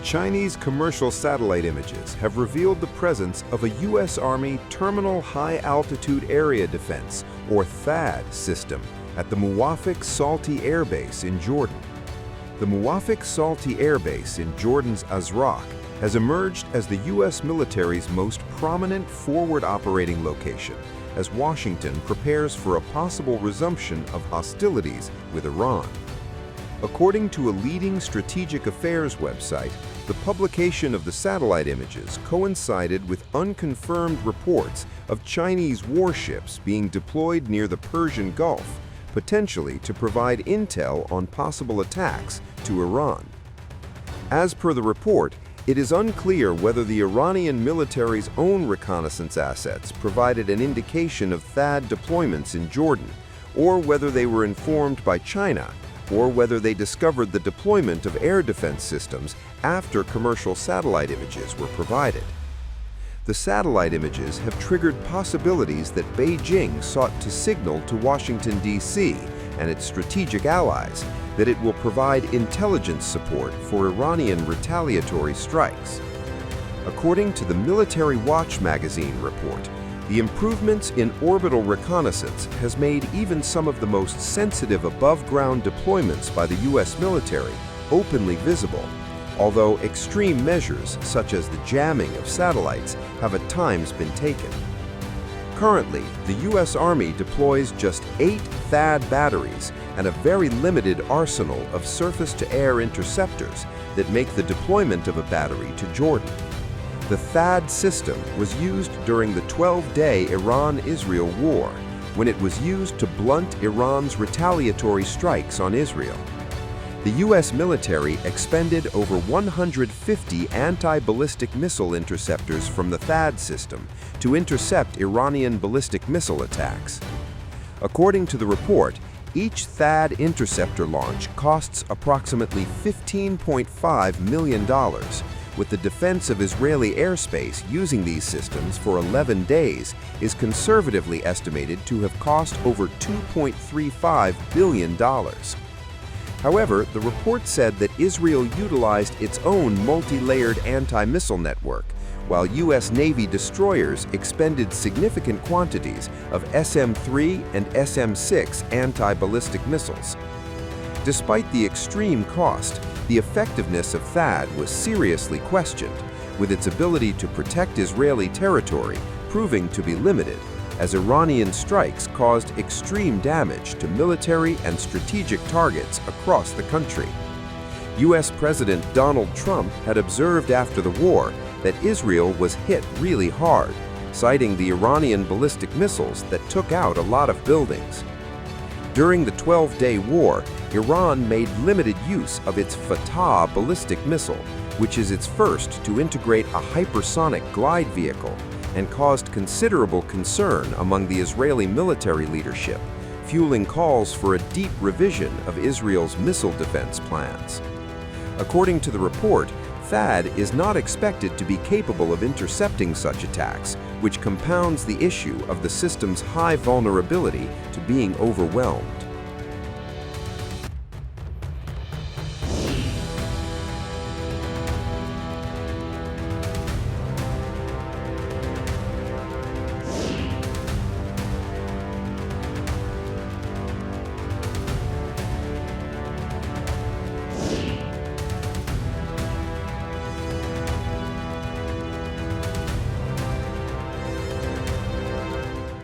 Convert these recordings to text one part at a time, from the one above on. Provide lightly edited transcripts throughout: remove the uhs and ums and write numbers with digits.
Chinese commercial satellite images have revealed the presence of a U.S. Army Terminal High Altitude Area Defense, or THAAD, system at the Muwaffaq Salti Air Base in Jordan. The Muwaffaq Salti Air Base in Jordan's Azraq has emerged as the U.S. military's most prominent forward operating location as Washington prepares for a possible resumption of hostilities with Iran. According to a leading strategic affairs website, the publication of the satellite images coincided with unconfirmed reports of Chinese warships being deployed near the Persian Gulf, potentially to provide intel on possible attacks to Iran. As per the report, it is unclear whether the Iranian military's own reconnaissance assets provided an indication of THAAD deployments in Jordan, or whether they were informed by China, or whether they discovered the deployment of air defense systems after commercial satellite images were provided. The satellite images have triggered possibilities that Beijing sought to signal to Washington, D.C. and its strategic allies that it will provide intelligence support for Iranian retaliatory strikes. According to the Military Watch magazine report, the improvements in orbital reconnaissance has made even some of the most sensitive above-ground deployments by the U.S. military openly visible, although extreme measures such as the jamming of satellites have at times been taken. Currently, the U.S. Army deploys just 8 THAAD batteries and a very limited arsenal of surface-to-air interceptors that make the deployment of a battery to Jordan. The THAAD system was used during the 12-day Iran-Israel war, when it was used to blunt Iran's retaliatory strikes on Israel. The U.S. military expended over 150 anti-ballistic missile interceptors from the THAAD system to intercept Iranian ballistic missile attacks. According to the report, each THAAD interceptor launch costs approximately $15.5 million, with the defense of Israeli airspace using these systems for 11 days is conservatively estimated to have cost over $2.35 billion. However, the report said that Israel utilized its own multi-layered anti-missile network, while U.S. Navy destroyers expended significant quantities of SM-3 and SM-6 anti-ballistic missiles. Despite the extreme cost, the effectiveness of THAAD was seriously questioned, with its ability to protect Israeli territory proving to be limited, as Iranian strikes caused extreme damage to military and strategic targets across the country. U.S. President Donald Trump had observed after the war that Israel was hit really hard, citing the Iranian ballistic missiles that took out a lot of buildings. During the 12-day war, Iran made limited use of its Fatah ballistic missile, which is its first to integrate a hypersonic glide vehicle, and caused considerable concern among the Israeli military leadership, fueling calls for a deep revision of Israel's missile defense plans. According to the report, THAAD is not expected to be capable of intercepting such attacks, which compounds the issue of the system's high vulnerability to being overwhelmed.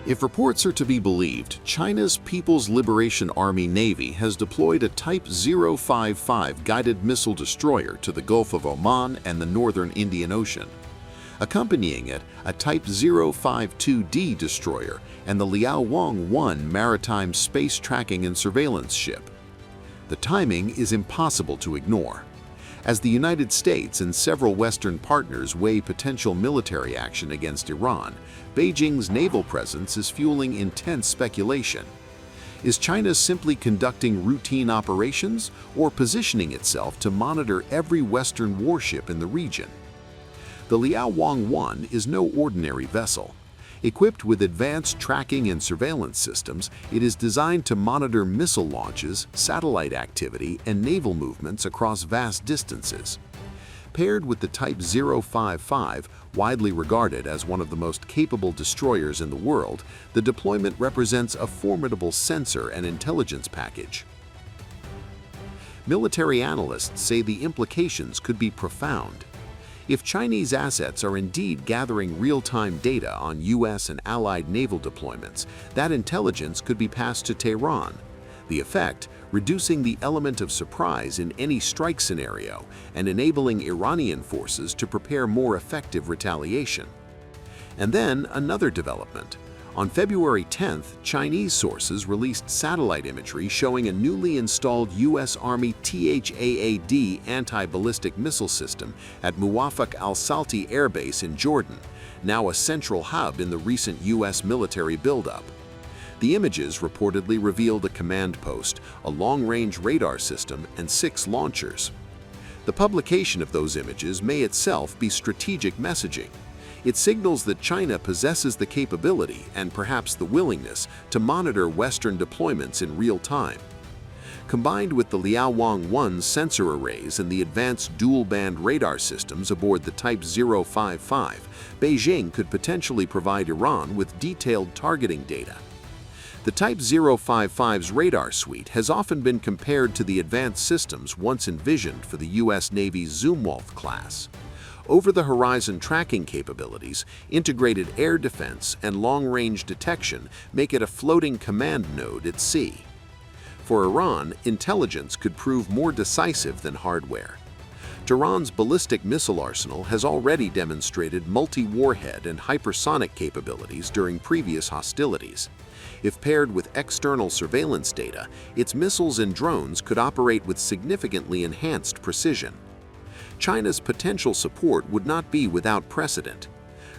If reports are to be believed, China's People's Liberation Army Navy has deployed a Type 055 guided missile destroyer to the Gulf of Oman and the northern Indian Ocean. Accompanying it, a Type 052D destroyer and the Liaowang-1 maritime space tracking and surveillance ship. The timing is impossible to ignore. As the United States and several Western partners weigh potential military action against Iran, Beijing's naval presence is fueling intense speculation. Is China simply conducting routine operations or positioning itself to monitor every Western warship in the region? The Liaowang-1 is no ordinary vessel. Equipped with advanced tracking and surveillance systems, it is designed to monitor missile launches, satellite activity, and naval movements across vast distances. Paired with the Type 055, widely regarded as one of the most capable destroyers in the world, the deployment represents a formidable sensor and intelligence package. Military analysts say the implications could be profound. If Chinese assets are indeed gathering real-time data on US and allied naval deployments, that intelligence could be passed to Tehran. The effect, reducing the element of surprise in any strike scenario and enabling Iranian forces to prepare more effective retaliation. And then another development. On February 10th, Chinese sources released satellite imagery showing a newly installed U.S. Army THAAD anti-ballistic missile system at Muwaffaq al-Salti Air Base in Jordan, now a central hub in the recent U.S. military buildup. The images reportedly revealed a command post, a long-range radar system, and 6 launchers. The publication of those images may itself be strategic messaging. It signals that China possesses the capability and perhaps the willingness to monitor Western deployments in real time. Combined with the Liaowang-1 sensor arrays and the advanced dual-band radar systems aboard the Type 055, Beijing could potentially provide Iran with detailed targeting data. The Type 055's radar suite has often been compared to the advanced systems once envisioned for the U.S. Navy's Zumwalt class. Over-the-horizon tracking capabilities, integrated air defense, and long-range detection make it a floating command node at sea. For Iran, intelligence could prove more decisive than hardware. Tehran's ballistic missile arsenal has already demonstrated multi-warhead and hypersonic capabilities during previous hostilities. If paired with external surveillance data, its missiles and drones could operate with significantly enhanced precision. China's potential support would not be without precedent.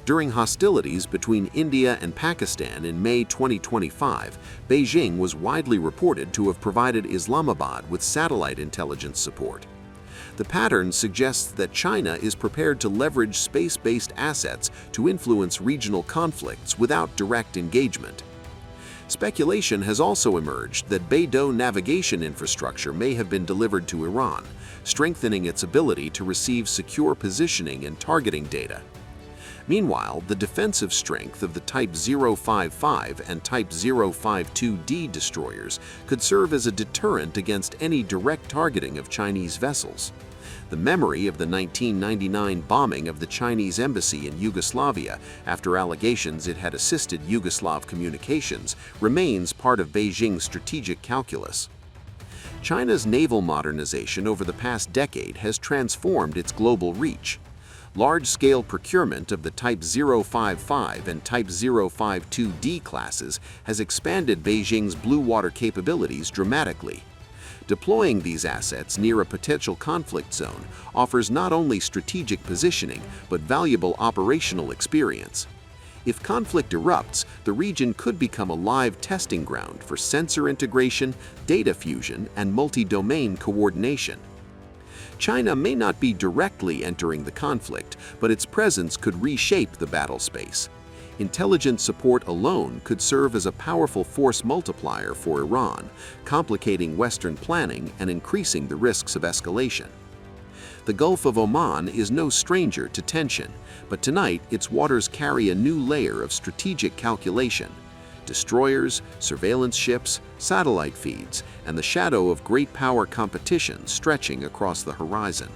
During hostilities between India and Pakistan in May 2025, Beijing was widely reported to have provided Islamabad with satellite intelligence support. The pattern suggests that China is prepared to leverage space-based assets to influence regional conflicts without direct engagement. Speculation has also emerged that Beidou navigation infrastructure may have been delivered to Iran, strengthening its ability to receive secure positioning and targeting data. Meanwhile, the defensive strength of the Type 055 and Type 052D destroyers could serve as a deterrent against any direct targeting of Chinese vessels. The memory of the 1999 bombing of the Chinese embassy in Yugoslavia after allegations it had assisted Yugoslav communications remains part of Beijing's strategic calculus. China's naval modernization over the past decade has transformed its global reach. Large-scale procurement of the Type 055 and Type 052D classes has expanded Beijing's blue water capabilities dramatically. Deploying these assets near a potential conflict zone offers not only strategic positioning but valuable operational experience. If conflict erupts, the region could become a live testing ground for sensor integration, data fusion, and multi-domain coordination. China may not be directly entering the conflict, but its presence could reshape the battle space. Intelligence support alone could serve as a powerful force multiplier for Iran, complicating Western planning and increasing the risks of escalation. The Gulf of Oman is no stranger to tension, but tonight its waters carry a new layer of strategic calculation. Destroyers, surveillance ships, satellite feeds, and the shadow of great power competition stretching across the horizon.